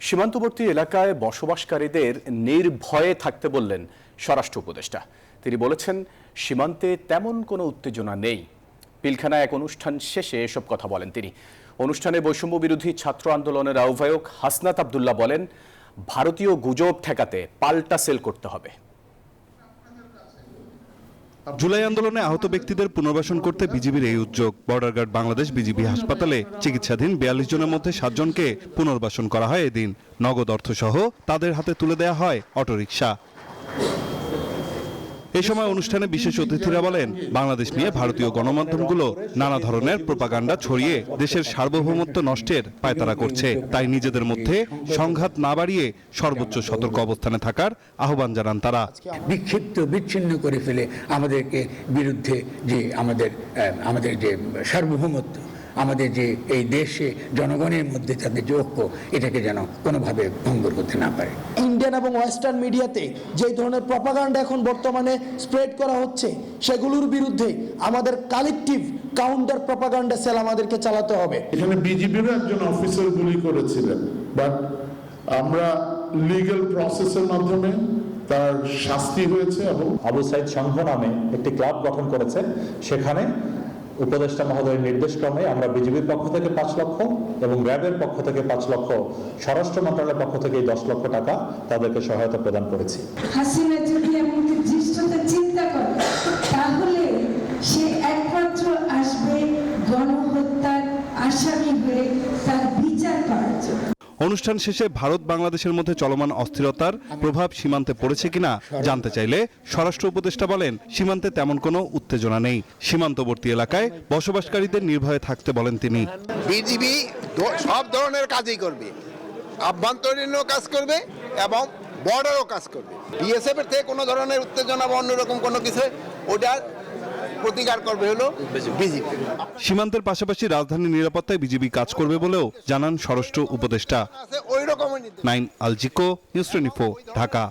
সীমান্তবর্তী এলাকায় বসবাসকারীদের নির্ভয়ে থাকতে বললেন স্বরাষ্ট্র উপদেষ্টা। তিনি বলেছেন, সীমান্তে তেমন কোনো উত্তেজনা নেই। পিলখানায় এক অনুষ্ঠান শেষে এসব কথা বলেন তিনি। অনুষ্ঠানে বৈষম্য বিরোধী ছাত্র আন্দোলনের আহ্বায়ক হাসনাত আবদুল্লাহ বলেন, ভারতীয় গুজব ঠেকাতে পাল্টা সেল করতে হবে। জুলাই আন্দোলনে আহত ব্যক্তিদের পুনর্বাসন করতে বিজিবির এই উদ্যোগ। বর্ডার গার্ড বাংলাদেশ বিজিবি হাসপাতালে চিকিৎসাধীন ৪২ জনের মধ্যে ৭ জনকে পুনর্বাসন করা হয় এদিন। নগদ অর্থসহ তাদের হাতে তুলে দেওয়া হয় অটোরিকশা। এই সময় অনুষ্ঠানে বিশেষ অতিথিরা বলেন, বাংলাদেশ নিয়ে ভারতীয় গণমাধ্যমগুলো নানা ধরনের প্রোপাগান্ডা ছড়িয়ে দেশের সার্বভৌমত্ব নষ্টের পায়তারা করছে। তাই নিজেদের মধ্যে সংঘাত না বাড়িয়ে সর্বোচ্চ সতর্ক অবস্থানে থাকার আহ্বান জানান তারা। বিক্ষিপ্ত বিচ্ছিন্ন করে ফেলে আমাদেরকে বিরুদ্ধে যে আমাদের যে সার্বভৌমত্ব, আমাদের যে এই দেশে জনগণের মধ্যে তাদের যে ঐক্য, এটাকে যেন কোনোভাবে ভঙ্গ করতে না পারে। ইন্ডিয়ান এবং ওয়েস্টার্ন মিডিয়াতে যে ধরনের প্রপাগান্ডা এখন বর্তমানে স্প্রেড করা হচ্ছে, সেগুলোর বিরুদ্ধে আমাদের কালেকটিভ কাউন্টার প্রপাগান্ডা সেল আমাদেরকে চালাতে হবে। এখানে বিজিবিরও একজন অফিসার গুলি করেছিলেন, বাট আমরা লিগ্যাল প্রসেসের মাধ্যমে তার শাস্তি হয়েছে। এবং আবু সাইদ সংঘ নামে একটি ক্লাব গঠন করেছে। সেখানে উপদেষ্টা মহোদয়ের নির্দেশক্রমে আমরা বিজিবির পক্ষ থেকে ৫ লক্ষ এবং র্যাবের পক্ষ থেকে ৫ লক্ষ, স্বরাষ্ট্র মন্ত্রণালয়ের পক্ষ থেকে ১০ লক্ষ টাকা তাদেরকে সহায়তা প্রদান করেছি। হাসিনা যদি এমনকি দৃষ্টতা চিন্তা করে, তাহলে সে একমাত্র আসবে গণহত্যার আসামি হয়ে তার বিচার করার জন্য। অনুষ্ঠান শেষে ভারত বাংলাদেশের মধ্যে চলমান অস্থিরতার প্রভাব সীমান্তে পড়েছে কিনা জানতে চাইলে স্বরাষ্ট্র উপদেষ্টা বলেন, সীমান্তে তেমন কোনো উত্তেজনা নেই। সীমান্তবর্তী এলাকায় বসবাসকারীদের নির্ভয়ে থাকতে বলেন তিনি। বিজিবি সব ধরনের কাজই করবে, আভ্যন্তরীণও কাজ করবে এবং বর্ডারও কাজ করবে। বিএসএফ এর থেকে কোনো ধরনের উত্তেজনা বা অন্যরকম কোনো কিছু ওটার প্রতিকার করবে হলো বিজিবি। সীমান্তের পাশাপাশি রাজধানীর নিরাপত্তায় বিজিবি কাজ করবে বলেও জানান স্বরাষ্ট্র উপদেষ্টা। ওই রকমই 9 আলজিকো, নিউজ 24, ঢাকা।